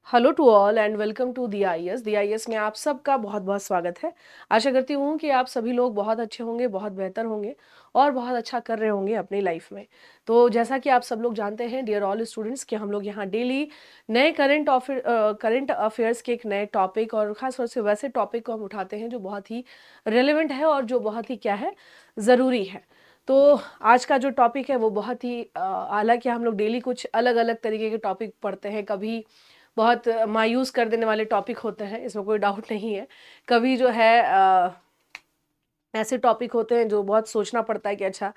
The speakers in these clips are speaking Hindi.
Hello to all and welcome to the I S में आप सबका बहुत बहुत स्वागत है। आशा करती हूँ कि आप सभी लोग बहुत अच्छे होंगे, बहुत बेहतर होंगे और बहुत अच्छा कर रहे होंगे अपनी लाइफ में। तो जैसा कि आप सब लोग जानते हैं डियर ऑल स्टूडेंट्स कि हम लोग यहाँ डेली नए करंट अफेयर्स के एक नए टॉपिक और ख़ास तौर से वैसे टॉपिक को हम उठाते हैं जो बहुत ही रेलेवेंट है और जो बहुत ही क्या है, ज़रूरी है। तो आज का जो टॉपिक है वो बहुत ही हालांकि हम लोग डेली कुछ अलग अलग तरीके के टॉपिक पढ़ते हैं। कभी बहुत मायूस कर देने वाले टॉपिक होते हैं, इसमें कोई डाउट नहीं है। कभी जो है ऐसे टॉपिक होते हैं जो बहुत सोचना पड़ता है कि अच्छा।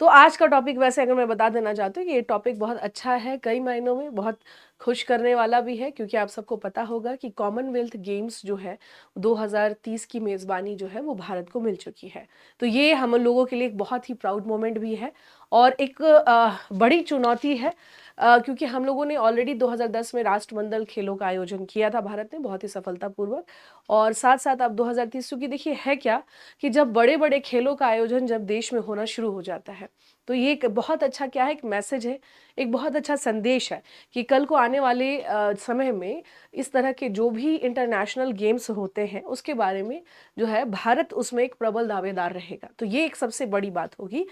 तो आज का टॉपिक वैसे अगर मैं बता देना चाहती हूँ कि ये टॉपिक बहुत अच्छा है, कई मायनों में बहुत खुश करने वाला भी है, क्योंकि आप सबको पता होगा कि कॉमनवेल्थ गेम्स जो है 2030 की मेज़बानी जो है वो भारत को मिल चुकी है। तो ये हम लोगों के लिए एक बहुत ही प्राउड मोमेंट भी है और एक बड़ी चुनौती है, क्योंकि हम लोगों ने ऑलरेडी 2010 में राष्ट्रमंडल खेलों का आयोजन किया था भारत ने बहुत ही सफलतापूर्वक। और साथ साथ अब 2030, क्योंकि देखिए है क्या कि जब बड़े बड़े खेलों का आयोजन जब देश में होना शुरू हो जाता है तो ये एक बहुत अच्छा क्या है, एक मैसेज है, एक बहुत अच्छा संदेश है कि कल को आने वाले समय में इस तरह के जो भी इंटरनेशनल गेम्स होते हैं उसके बारे में जो है भारत उसमें एक प्रबल दावेदार रहेगा। तो ये एक सबसे बड़ी बात होगी।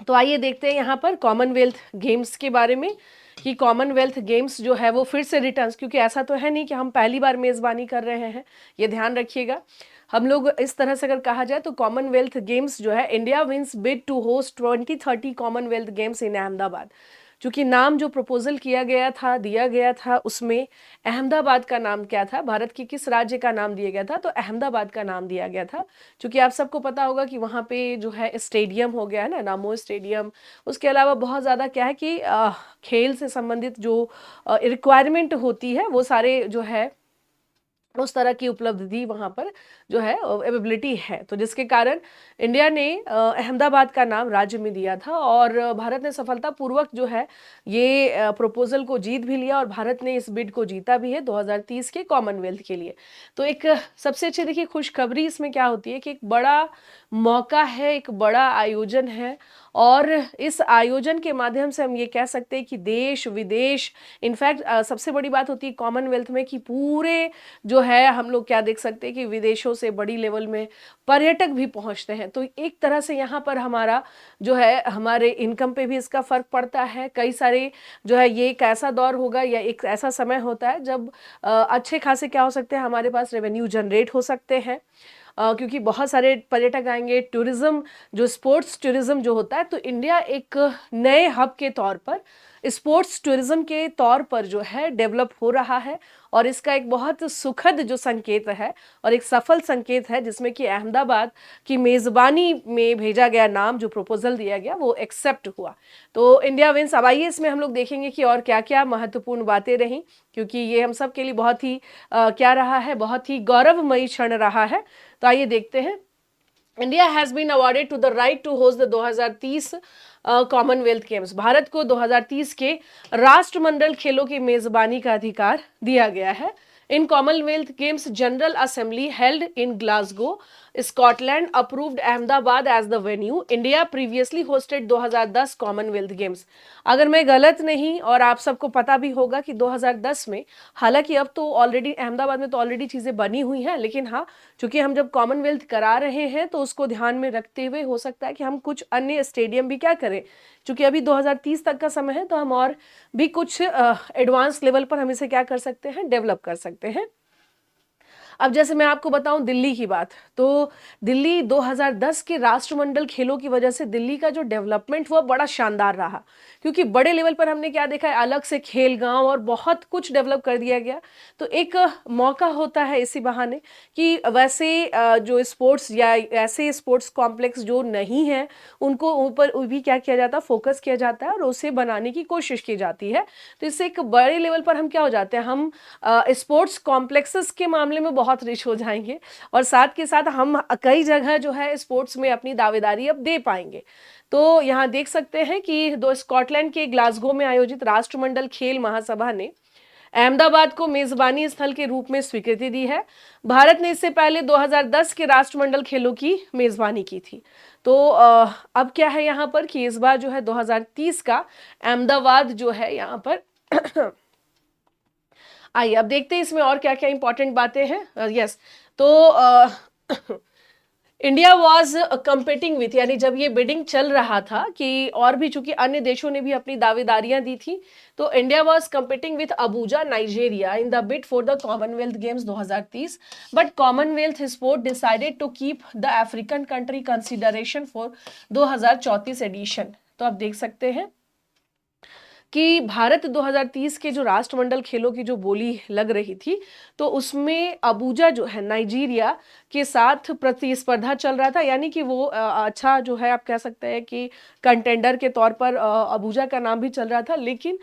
तो आइए देखते हैं यहाँ पर कॉमनवेल्थ गेम्स के बारे में कि कॉमनवेल्थ गेम्स जो है वो फिर से रिटर्न्स, क्योंकि ऐसा तो है नहीं कि हम पहली बार मेज़बानी कर रहे हैं, ये ध्यान रखिएगा। हम लोग इस तरह से अगर कहा जाए तो कॉमनवेल्थ गेम्स जो है India wins bid to host 2030 Commonwealth Games in Ahmedabad. चूंकि नाम जो प्रपोजल किया गया था, दिया गया था, उसमें अहमदाबाद का नाम क्या था, भारत के किस राज्य का नाम दिया गया था, तो अहमदाबाद का नाम दिया गया था। चूंकि आप सबको पता होगा कि वहाँ पे जो है स्टेडियम हो गया है ना, नामो स्टेडियम। उसके अलावा बहुत ज़्यादा क्या है कि खेल से संबंधित जो रिक्वायरमेंट होती है वो सारे जो है उस तरह की उपलब्धि वहाँ पर जो है एबिलिटी है, तो जिसके कारण इंडिया ने अहमदाबाद का नाम राज्य में दिया था और भारत ने सफलतापूर्वक जो है ये प्रपोजल को जीत भी लिया और भारत ने इस बिड को जीता भी है 2030 के कॉमनवेल्थ के लिए। तो एक सबसे अच्छी देखिए खुशखबरी इसमें क्या होती है कि एक बड़ा मौका है, एक बड़ा आयोजन है और इस आयोजन के माध्यम से हम ये कह सकते हैं कि देश विदेश, इनफैक्ट सबसे बड़ी बात होती है कॉमनवेल्थ में कि पूरे जो है हम लोग क्या देख सकते हैं कि विदेशों से बड़ी लेवल में पर्यटक भी पहुंचते हैं। तो एक तरह से यहाँ पर हमारा जो है हमारे इनकम पे भी इसका फर्क पड़ता है। कई सारे जो है ये एक ऐसा दौर होगा या एक ऐसा समय होता है जब अच्छे खासे क्या हो सकते हैं, हमारे पास रेवेन्यू जनरेट हो सकते हैं, क्योंकि बहुत सारे पर्यटक आएंगे। टूरिज्म जो स्पोर्ट्स टूरिज्म जो होता है, तो इंडिया एक नए हब के तौर पर, स्पोर्ट्स टूरिज्म के तौर पर जो है डेवलप हो रहा है और इसका एक बहुत सुखद जो संकेत है और एक सफल संकेत है जिसमें कि अहमदाबाद की मेज़बानी में भेजा गया नाम, जो प्रपोजल दिया गया वो एक्सेप्ट हुआ। तो इंडिया विंस। अब आइए इसमें हम लोग देखेंगे कि और क्या क्या महत्वपूर्ण बातें रहीं, क्योंकि ये हम सब के लिए बहुत ही क्या रहा है, बहुत ही गौरवमयी क्षण रहा है। तो आइए देखते हैं। India has been awarded to the right to host the 2030 Commonwealth Games. Bharat को 2030 के राष्ट्रमंडल खेलों की मेजबानी का अधिकार दिया गया है। In Commonwealth Games general assembly held in Glasgow Scotland approved Ahmedabad as the venue. India previously hosted 2010 Commonwealth Games. अगर मैं गलत नहीं, और आप सबको पता भी होगा कि 2010 में, हालांकि अब तो ऑलरेडी अहमदाबाद में तो ऑलरेडी चीज़ें बनी हुई हैं, लेकिन हाँ चूंकि हम जब कॉमनवेल्थ करा रहे हैं तो उसको ध्यान में रखते हुए हो सकता है कि हम कुछ अन्य स्टेडियम भी क्या करें। चूंकि अभी 2030 तक का समय है तो हम और भी कुछ एडवांस लेवल पर हम इसे क्या कर सकते हैं, डेवलप कर सकते हैं। अब जैसे मैं आपको बताऊं दिल्ली की बात, तो दिल्ली 2010 के राष्ट्रमंडल खेलों की वजह से दिल्ली का जो डेवलपमेंट हुआ बड़ा शानदार रहा, क्योंकि बड़े लेवल पर हमने क्या देखा है, अलग से खेल गांव और बहुत कुछ डेवलप कर दिया गया। तो एक मौका होता है इसी बहाने कि वैसे जो स्पोर्ट्स या ऐसे स्पोर्ट्स कॉम्प्लेक्स जो नहीं है उनको ऊपर भी क्या किया जाता है, फोकस किया जाता है और उसे बनाने की कोशिश की जाती है। तो इससे एक बड़े लेवल पर हम क्या हो जाते हैं, हम स्पोर्ट्स कॉम्प्लेक्सेस के मामले में बहुत रिच हो जाएंगे और साथ के साथ हम कई जगह जो है स्पोर्ट्स में अपनी दावेदारी अब दे पाएंगे। तो यहाँ देख सकते हैं कि दो स्कॉटलैंड के ग्लासगो में आयोजित राष्ट्रमंडल खेल महासभा ने अहमदाबाद को मेजबानी स्थल के रूप में स्वीकृति दी है। भारत ने इससे पहले 2010 के राष्ट्रमंडल खेलों की मेजबानी की थी। तो अब क्या है यहाँ पर कि इस बार जो है 2030 का अहमदाबाद जो है यहाँ पर आइए अब देखते हैं इसमें और क्या क्या इंपॉर्टेंट बातें हैं। यस, तो इंडिया वॉज कंपीटिंग विथ, यानी जब ये बिडिंग चल रहा था कि और भी चूंकि अन्य देशों ने भी अपनी दावेदारियां दी थी, तो India was competing with Abuja Nigeria in the bid for the Commonwealth Games 2030, but Commonwealth Sport decided to keep the African country consideration for 2034 edition. तो आप देख सकते हैं कि भारत 2030 के जो राष्ट्रमंडल खेलों की जो बोली लग रही थी, तो उसमें अबूजा जो है नाइजीरिया के साथ प्रतिस्पर्धा चल रहा था, यानी कि वो अच्छा जो है आप कह सकते हैं कि कंटेंडर के तौर पर अबूजा का नाम भी चल रहा था। लेकिन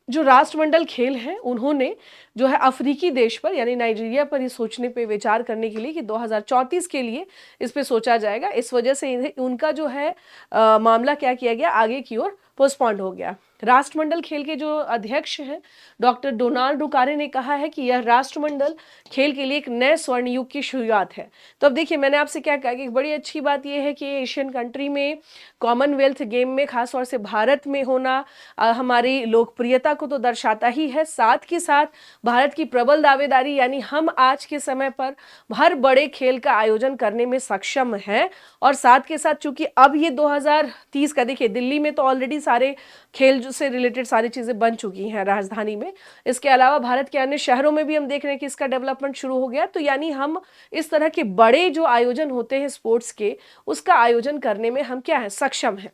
जो राष्ट्रमंडल खेल हैं उन्होंने जो है अफ्रीकी देश पर यानी नाइजीरिया पर ही सोचने पे विचार करने के लिए कि 2034 के लिए इस पे सोचा जाएगा, इस वजह से उनका जो है मामला क्या किया गया, आगे की ओर पोस्टपोन्ड हो गया। राष्ट्रमंडल खेल के जो अध्यक्ष हैं डॉक्टर डोनाल्ड डुकारे ने कहा है कि यह राष्ट्रमंडल खेल के लिए एक नए स्वर्ण युग की शुरुआत है। तो अब देखिए मैंने आपसे क्या कहा कि बड़ी अच्छी बात यह है कि एशियन कंट्री में कॉमनवेल्थ गेम में खासतौर से भारत में होना हमारी लोकप्रियता को तो दर्शाता ही है, साथ के साथ भारत की प्रबल दावेदारी, यानी हम आज के समय पर हर बड़े खेल का आयोजन करने में सक्षम हैं। और साथ के साथ चूंकि अब ये 2030 का देखिए दिल्ली में तो ऑलरेडी सारे खेल से रिलेटेड सारी चीजें बन चुकी हैं राजधानी में, इसके अलावा भारत के अन्य शहरों में भी हम देख रहे हैं कि इसका डेवलपमेंट शुरू हो गया। तो यानी हम इस तरह के बड़े जो आयोजन होते हैं स्पोर्ट्स के, उसका आयोजन करने में हम क्या है, सक्षम हैं।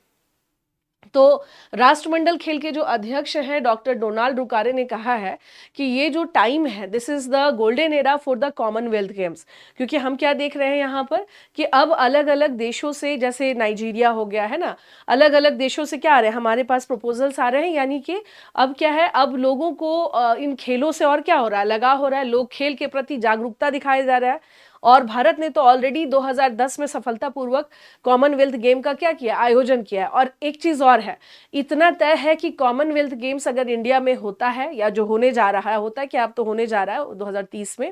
तो राष्ट्रमंडल खेल के जो अध्यक्ष हैं डॉक्टर डोनाल्ड डुकारे ने कहा है कि ये जो टाइम है this is the golden era for the Commonwealth games, क्योंकि हम क्या देख रहे हैं यहाँ पर कि अब अलग अलग देशों से, जैसे नाइजीरिया हो गया है ना, अलग अलग देशों से क्या आ रहे हैं, हमारे पास प्रपोजल्स आ रहे हैं, यानी कि अब क्या है, अब लोगों को इन खेलों से और क्या हो रहा है, लगाव हो रहा है, लोग खेल के प्रति जागरूकता दिखाया जा रहा है। और भारत ने तो ऑलरेडी 2010 में सफलतापूर्वक कॉमनवेल्थ गेम का क्या किया, आयोजन किया है। और एक चीज और है, इतना तय है कि कॉमनवेल्थ गेम्स अगर इंडिया में होता है या जो होने जा रहा है, होता है कि अब तो होने जा रहा है 2030 में,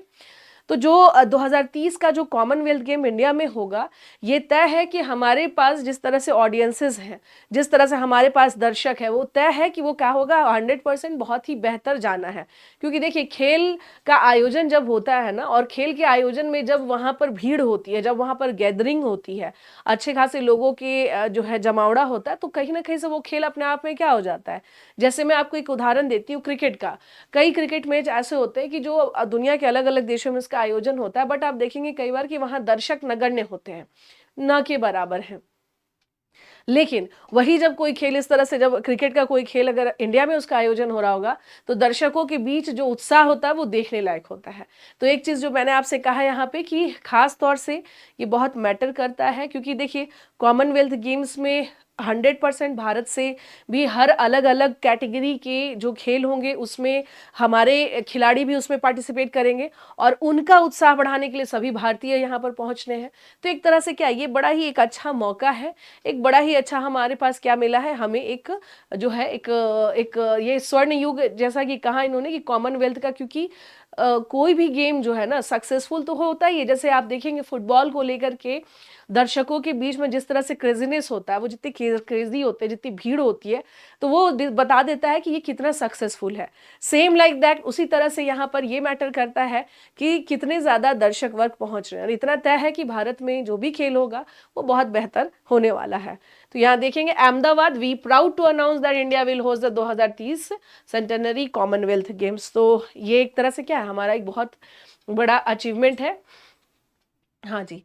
तो जो 2030 का जो कॉमनवेल्थ गेम इंडिया में होगा, ये तय है कि हमारे पास जिस तरह से ऑडियंसेस हैं, जिस तरह से हमारे पास दर्शक है, वो तय है कि वो क्या होगा, 100% बहुत ही बेहतर जाना है। क्योंकि देखिए खेल का आयोजन जब होता है ना, और खेल के आयोजन में जब वहाँ पर भीड़ होती है, जब वहाँ पर गैदरिंग होती है, अच्छे खासे लोगों के जो है जमावड़ा होता है, तो कहीं ना कहीं से वो खेल अपने आप में क्या हो जाता है। जैसे मैं आपको एक उदाहरण देती हूँ क्रिकेट का, कई क्रिकेट मैच ऐसे होते हैं कि जो दुनिया के अलग अलग देशों में इसका आयोजन होता है, बट आप देखेंगे कई बार कि वहां दर्शक नगण्य होते हैं, ना के बराबर हैं। लेकिन वही जब कोई खेल इस तरह से, जब क्रिकेट का कोई खेल अगर इंडिया में उसका आयोजन हो रहा होगा, तो दर्शकों के बीच जो उत्साह होता है वो देखने लायक होता है। तो एक चीज जो मैंने आपसे कहा यहाँ पे कि खास तौर से ये बहुत मैटर करता है, क्योंकि देखिए कॉमनवेल्थ गेम्स में 100% भारत से भी हर अलग अलग कैटेगरी के जो खेल होंगे उसमें हमारे खिलाड़ी भी उसमें पार्टिसिपेट करेंगे, और उनका उत्साह बढ़ाने के लिए सभी भारतीय यहाँ पर पहुंचने हैं। तो एक तरह से क्या, ये बड़ा ही एक अच्छा मौका है, एक बड़ा ही अच्छा हमारे पास क्या मिला है, हमें एक जो है एक ये स्वर्ण युग, जैसा कि कहा इन्होंने कि कॉमनवेल्थ का, क्योंकि कोई भी गेम जो है ना सक्सेसफुल तो होता ही है। जैसे आप देखेंगे फुटबॉल को लेकर के दर्शकों के बीच में जिस तरह से क्रेजीनेस होता है, वो जितनी क्रेजी होते हैं, जितनी भीड़ होती है, तो वो बता देता है कि ये कितना सक्सेसफुल है। सेम लाइक दैट, उसी तरह से यहाँ पर ये मैटर करता है कि कितने ज्यादा दर्शक वर्ग पहुंच रहे हैं। और इतना तय है कि भारत में जो भी खेल होगा वो बहुत बेहतर होने वाला है। तो यहाँ देखेंगे Ahmedabad, we proud to announce that India will host the 2030 centenary Commonwealth Games. तो ये एक तरह से क्या है, हमारा एक बहुत बड़ा अचीवमेंट है। हाँ जी,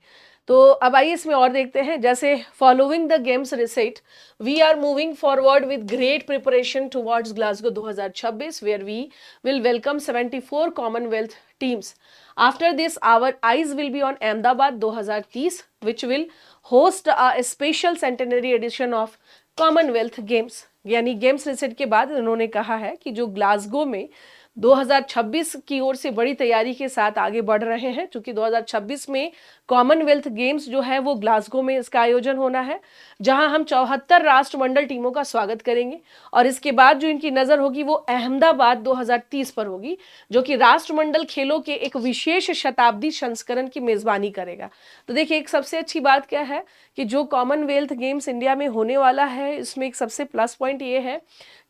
तो अब आइए इसमें और देखते हैं। जैसे following the games reset, we are moving forward with great preparation towards Glasgow 2026 where we will welcome 74 Commonwealth teams. After this our eyes will be on Ahmedabad 2030 which will host a special centenary edition of Commonwealth Games. यानी गेम्स रिसेट के बाद उन्होंने कहा है कि जो ग्लासगो में 2026 की ओर से बड़ी तैयारी के साथ आगे बढ़ रहे हैं, क्योंकि 2026 में कॉमनवेल्थ गेम्स जो है वो ग्लासगो में इसका आयोजन होना है, जहां हम 74 राष्ट्रमंडल टीमों का स्वागत करेंगे। और इसके बाद जो इनकी नजर होगी वो अहमदाबाद 2030 पर होगी, जो कि राष्ट्रमंडल खेलों के एक विशेष शताब्दी संस्करण की मेजबानी करेगा। तो देखिए एक सबसे अच्छी बात क्या है कि जो कॉमनवेल्थ गेम्स इंडिया में होने वाला है, इसमें एक सबसे प्लस पॉइंट ये है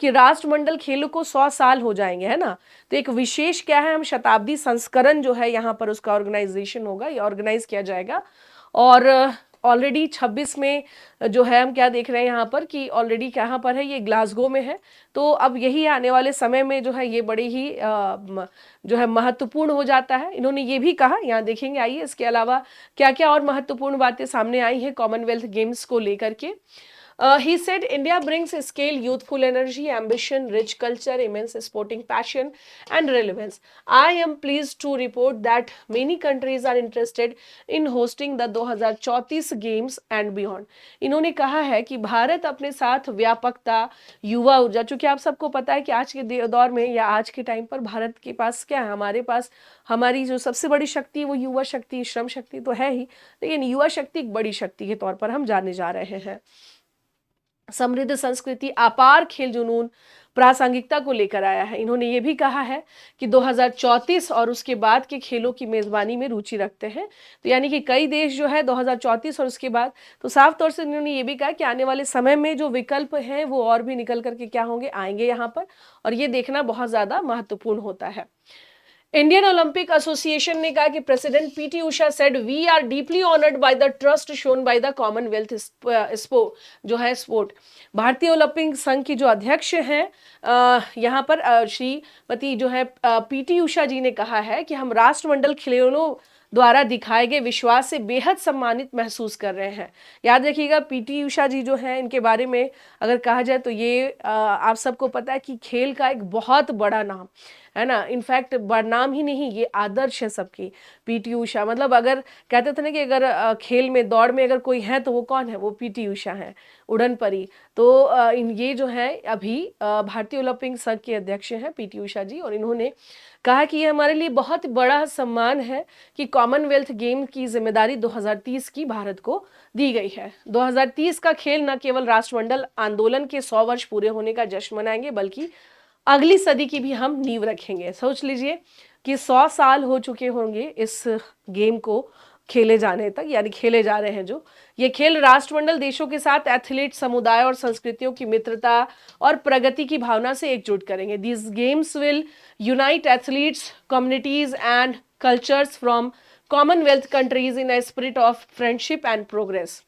कि राष्ट्रमंडल खेलों को 100 साल हो जाएंगे, है ना। तो एक विशेष क्या है, हम शताब्दी संस्करण जो है यहाँ पर उसका ऑर्गेनाइजेशन होगा, ये ऑर्गेनाइज किया जाएगा। और ऑलरेडी 26 में जो है हम क्या देख रहे हैं यहाँ पर कि ऑलरेडी कहाँ पर है, ये ग्लासगो में है। तो अब यही आने वाले समय में जो है ये बड़ी ही जो है महत्वपूर्ण हो जाता है। इन्होंने ये भी कहा, यहाँ देखेंगे, आइए इसके अलावा क्या क्या और महत्वपूर्ण बातें सामने आई हैं कॉमनवेल्थ गेम्स को लेकर के। He said India brings scale, youthful energy, ambition, rich culture, immense sporting passion, and relevance. I am pleased to report that many countries are interested in hosting the 2034 Games and beyond. इन्होंने कहा है कि भारत अपने साथ व्यापकता, युवा ऊर्जा, चूंकि आप सबको पता है कि आज के दौर में या आज के टाइम पर भारत के पास क्या है, हमारे पास हमारी जो सबसे बड़ी शक्ति है वो युवा शक्ति, श्रम शक्ति तो है ही, लेकिन युवा शक्ति एक बड़ी शक्ति के तौर पर हम जाने जा रहे हैं। समृद्ध संस्कृति, अपार खेल जुनून, प्रासंगिकता को लेकर आया है। इन्होंने ये भी कहा है कि 2034 और उसके बाद के खेलों की मेजबानी में रुचि रखते हैं। तो यानी कि कई देश जो है 2034 और उसके बाद, तो साफ तौर से इन्होंने ये भी कहा कि आने वाले समय में जो विकल्प हैं वो और भी निकल करके क्या होंगे, आएंगे यहाँ पर, और ये देखना बहुत ज्यादा महत्वपूर्ण होता है। इंडियन ओलंपिक एसोसिएशन ने कहा कि president PT Usha said we are deeply honoured by the trust shown by the Commonwealth जो है स्पोर्ट। भारतीय ओलंपिक संघ की जो अध्यक्ष हैं यहाँ पर श्रीमती जो है पीटी उषा जी ने कहा है कि हम राष्ट्रमंडल खिलौनों द्वारा दिखाए गए विश्वास से बेहद सम्मानित महसूस कर रहे हैं। याद रखिएगा, पीटी उषा जी जो है, इनके बारे में अगर कहा जाए तो ये आप सबको पता है कि खेल का एक बहुत बड़ा नाम है ना, इनफैक्ट नाम ही नहीं, ये आदर्श है सबकी। पीटी उषा मतलब अगर कहते थे ना कि अगर खेल में, दौड़ में अगर कोई है तो वो कौन है, वो पीटी उषा है, उड़न परी। तो ये जो है अभी भारतीय ओलंपिक संघ के अध्यक्ष हैं पीटी उषा जी, और इन्होंने कहा कि ये हमारे लिए बहुत बड़ा सम्मान है कि कॉमनवेल्थ गेम की जिम्मेदारी 2030 की भारत को दी गई है। 2030 का खेल न केवल राष्ट्रमंडल आंदोलन के 100 वर्ष पूरे होने का जश्न मनाएंगे, बल्कि अगली सदी की भी हम नींव रखेंगे। सोच लीजिए कि 100 साल हो चुके होंगे इस गेम को खेले जाने तक, यानी खेले जा रहे हैं जो ये खेल राष्ट्रमंडल देशों के साथ एथलीट समुदाय और संस्कृतियों की मित्रता और प्रगति की भावना से एकजुट करेंगे। These games will unite athletes, communities and cultures from Commonwealth countries in a spirit of friendship and progress.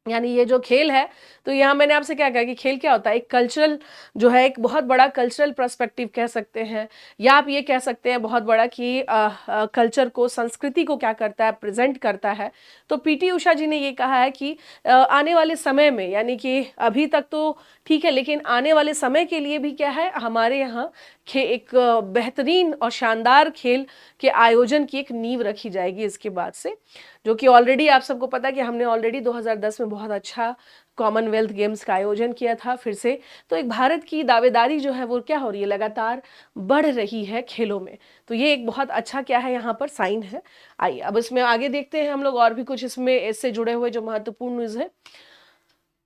यानी ये जो खेल है, तो यहाँ मैंने आपसे क्या कहा कि खेल क्या होता है, एक कल्चरल जो है, एक बहुत बड़ा कल्चरल पर्सपेक्टिव कह सकते हैं, या आप ये कह सकते हैं बहुत बड़ा कि कल्चर को, संस्कृति को क्या करता है, प्रेजेंट करता है। तो पीटी उषा जी ने ये कहा है कि आने वाले समय में, यानी कि अभी तक तो ठीक है, लेकिन आने वाले समय के लिए भी क्या है, हमारे यहाँ एक बेहतरीन और शानदार खेल के आयोजन की एक नींव रखी जाएगी इसके बाद से, जो कि ऑलरेडी आप सबको पता है कि हमने ऑलरेडी 2010 में बहुत अच्छा कॉमनवेल्थ गेम्स का आयोजन किया था फिर से। तो एक भारत की दावेदारी जो है वो क्या हो रही है, लगातार बढ़ रही है खेलों में। तो ये एक बहुत अच्छा क्या है यहाँ पर साइन है। आइए अब इसमें आगे देखते हैं हम लोग और भी कुछ इसमें इससे जुड़े हुए जो महत्वपूर्ण न्यूज़ है।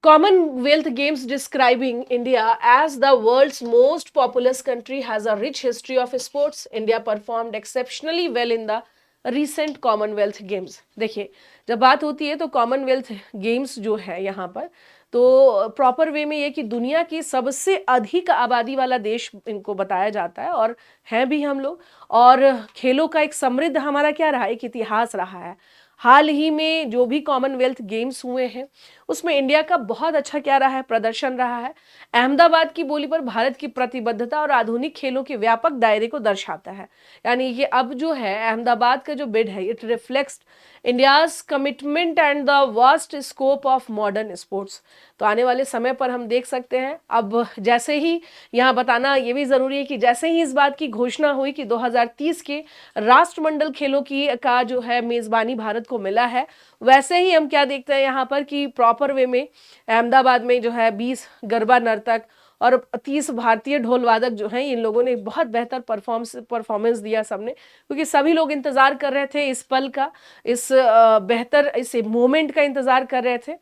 Commonwealth Games describing India as the world's most populous country has a rich history of sports. India performed exceptionally well in the recent Commonwealth Games. देखिए, जब बात होती है तो कॉमनवेल्थ गेम्स जो है यहाँ पर, तो प्रॉपर वे में ये कि दुनिया की सबसे अधिक आबादी वाला देश इनको बताया जाता है, और हैं भी हम लोग, और खेलों का एक समृद्ध हमारा क्या रहा, एक इतिहास रहा है। हाल ही में जो भी कॉमनवेल्थ गेम्स हुए हैं उसमें इंडिया का बहुत अच्छा क्या रहा है, प्रदर्शन रहा है। अहमदाबाद की बोली पर भारत की प्रतिबद्धता और आधुनिक खेलों के व्यापक दायरे को दर्शाता है। यानी ये अब जो है अहमदाबाद का जो बिड है, it reflects India's commitment and the vast scope of modern sports. तो आने वाले समय पर हम देख सकते हैं, अब जैसे ही यहाँ बताना ये भी जरूरी है कि जैसे ही इस बात की घोषणा हुई कि 2030 के राष्ट्रमंडल खेलों की का जो है मेजबानी भारत को मिला है, वैसे ही हम क्या देखते हैं यहाँ पर कि प्रॉपर वे में अहमदाबाद में जो है 20 गरबा नर्तक और 30 भारतीय ढोल वादक जो हैं, इन लोगों ने बहुत बेहतर परफॉर्मेंस दिया सबने, क्योंकि सभी लोग इंतजार कर रहे थे इस पल का, इस बेहतर इस मोमेंट का इंतजार कर रहे थे।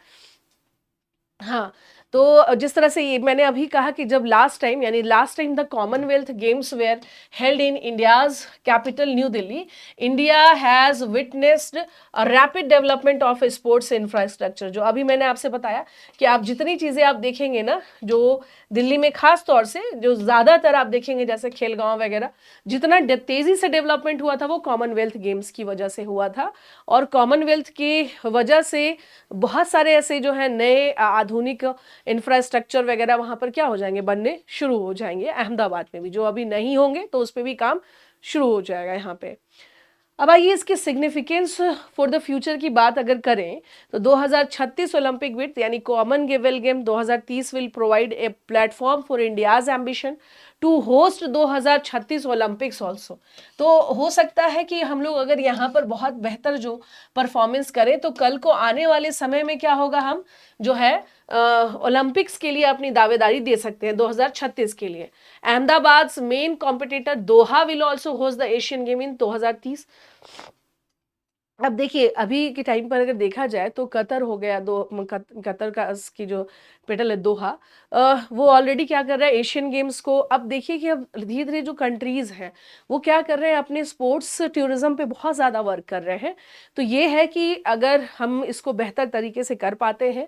हाँ, तो जिस तरह से ये मैंने अभी कहा कि जब last time the Commonwealth games where held in India's capital new Delhi, India has witnessed a rapid development of sports infrastructure. जो अभी मैंने आपसे बताया कि आप जितनी चीजें आप देखेंगे ना, जो दिल्ली में खास तौर से जो ज्यादातर आप देखेंगे जैसे खेलगांव वगैरह, जितना तेजी से डेवलपमेंट हुआ था वो कॉमनवेल्थ गेम्स की वजह से हुआ था। और कॉमनवेल्थ की वजह से बहुत सारे ऐसे जो है नए आधुनिक इंफ्रास्ट्रक्चर वगैरह वहां पर क्या हो जाएंगे, बनने शुरू हो जाएंगे। अहमदाबाद में भी जो अभी नहीं होंगे तो उस पर भी काम शुरू हो जाएगा यहाँ पे। अब आइए इसके सिग्निफिकेंस फॉर द फ्यूचर की बात अगर करें तो 2036 ओलंपिक विथ यानी Commonwealth game 2030 will provide a platform for India's ambition to host 2036 Olympics also. तो हो सकता है कि हम लोग अगर यहाँ पर बहुत बेहतर जो परफॉर्मेंस करें तो कल को आने वाले समय में क्या होगा, हम जो है ओलंपिक्स के लिए अपनी दावेदारी दे सकते हैं 2036 के लिए। Ahmedabad main competitor Doha will also host the Asian game in 2030। अब देखिए अभी के टाइम पर अगर देखा जाए तो कतर हो गया, कतर का की जो कैपिटल है दोहा, वो ऑलरेडी क्या कर रहा है एशियन गेम्स को। अब देखिए कि अब धीरे धीरे जो कंट्रीज हैं वो क्या कर रहे हैं, अपने स्पोर्ट्स टूरिज्म पे बहुत ज़्यादा वर्क कर रहे हैं। तो ये है कि अगर हम इसको बेहतर तरीके से कर पाते हैं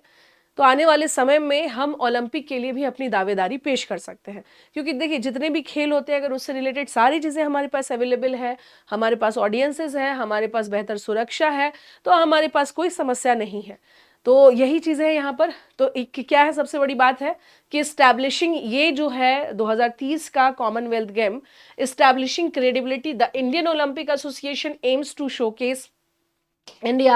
तो आने वाले समय में हम ओलंपिक के लिए भी अपनी दावेदारी पेश कर सकते हैं। क्योंकि देखिए जितने भी खेल होते हैं अगर उससे रिलेटेड सारी चीज़ें हमारे पास अवेलेबल है, हमारे पास ऑडियंसेस हैं, हमारे पास बेहतर सुरक्षा है, तो हमारे पास कोई समस्या नहीं है। तो यही चीज़ें हैं यहाँ पर। तो एक क्या है सबसे बड़ी बात है कि इस्टेब्लिशिंग ये जो है 2030 का Commonwealth game, establishing credibility, the Indian Olympic Association aims to showcase India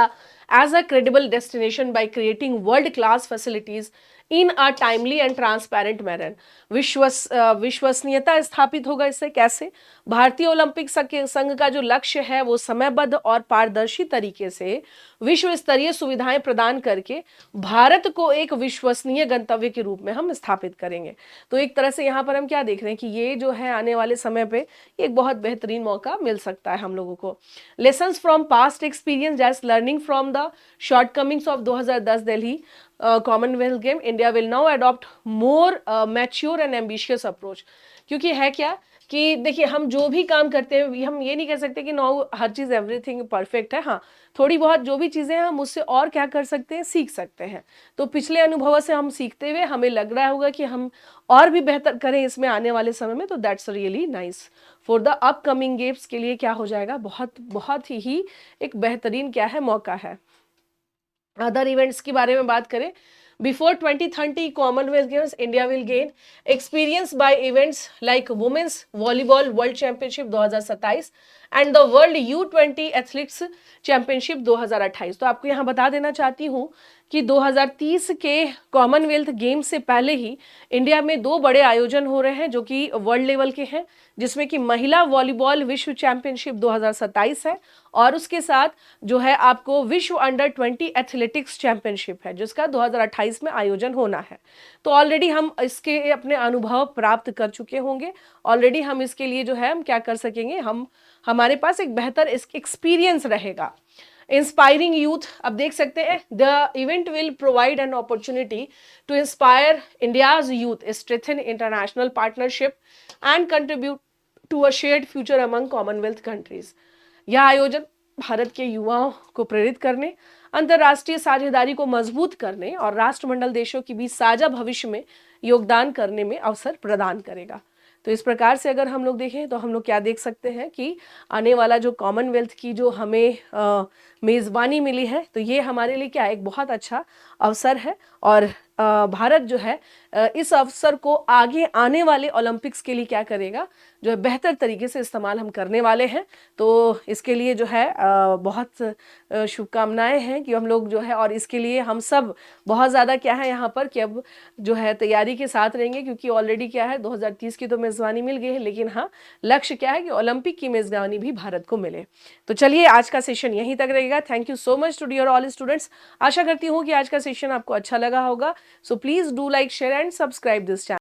as a credible destination by creating world-class facilities in a timely and transparent manner। विश्वसनीयता स्थापित होगा इससे कैसे? भारतीय ओलंपिक संघ का जो लक्ष्य है वो समयबद्ध और पारदर्शी तरीके से विश्व स्तरीय सुविधाएं प्रदान करके भारत को एक विश्वसनीय गंतव्य के रूप में हम स्थापित करेंगे। तो एक तरह से यहाँ पर हम क्या देख रहे हैं कि ये जो है आने वाले समय पे एक बहुत बेहतरीन मौका मिल सकता है हम लोगों को। Lessons from past experience just learning from the shortcomings of 2010 Delhi Commonwealth game, India will now adopt more mature and ambitious approach. क्योंकि है क्या कि देखिए हम जो भी काम करते हैं हम ये नहीं कह सकते कि नो हर चीज़ एवरीथिंग परफेक्ट है। हाँ, थोड़ी बहुत जो भी चीज़ें हैं हम उससे और क्या कर सकते हैं, सीख सकते हैं। तो पिछले अनुभवों से हम सीखते हुए हमें लग रहा होगा कि हम और भी बेहतर करें इसमें आने वाले समय में। तो that's really nice for the upcoming games के लिए क्या हो जाएगा, बहुत बहुत ही एक बेहतरीन क्या है मौका है। अदर इवेंट्स के बारे में बात करें, before 2030 Commonwealth Games India will gain experience by events like women's volleyball world championship 2027 and the world U20 athletics championship 2028। तो आपको यहाँ बता देना चाहती हूँ कि 2030 के कॉमनवेल्थ गेम्स से पहले ही इंडिया में 2 बड़े आयोजन हो रहे हैं जो कि वर्ल्ड लेवल के हैं, जिसमें कि महिला वॉलीबॉल विश्व चैंपियनशिप 2027 है और उसके साथ जो है आपको विश्व अंडर 20 एथलेटिक्स चैंपियनशिप है जिसका 2028 में आयोजन होना है। तो ऑलरेडी हम इसके अपने अनुभव प्राप्त कर चुके होंगे, ऑलरेडी हम इसके लिए जो है हम क्या कर सकेंगे, हमारे पास एक बेहतर एक्सपीरियंस रहेगा। इंस्पायरिंग यूथ, अब देख सकते हैं the event will provide an opportunity to inspire India's youth, strengthen international partnership and contribute to a shared future among Commonwealth countries. यह आयोजन भारत के युवाओं को प्रेरित करने, अंतर्राष्ट्रीय साझेदारी को मजबूत करने और राष्ट्रमंडल देशों के बीच साझा भविष्य में योगदान करने में अवसर प्रदान करेगा। तो इस प्रकार से अगर हम लोग देखें तो हम लोग क्या देख सकते हैं कि आने वाला जो कॉमनवेल्थ की जो हमें मेज़बानी मिली है तो ये हमारे लिए क्या एक बहुत अच्छा अवसर है और भारत जो है इस अवसर को आगे आने वाले ओलंपिक्स के लिए क्या करेगा, जो है बेहतर तरीके से इस्तेमाल हम करने वाले हैं। तो इसके लिए जो है बहुत शुभकामनाएं हैं कि हम लोग जो है, और इसके लिए हम सब बहुत ज़्यादा क्या है यहाँ पर कि अब जो है तैयारी के साथ रहेंगे, क्योंकि ऑलरेडी क्या है 2030 की तो मेज़बानी मिल गई है, लेकिन हाँ लक्ष्य क्या है कि ओलंपिक की मेज़बानी भी भारत को मिले। तो चलिए आज का सेशन यहीं तक रहेगा। Thank you so much to dear all students. आशा करती हूँ कि आज का सेशन आपको अच्छा लगा होगा। So please do like, share and subscribe this channel.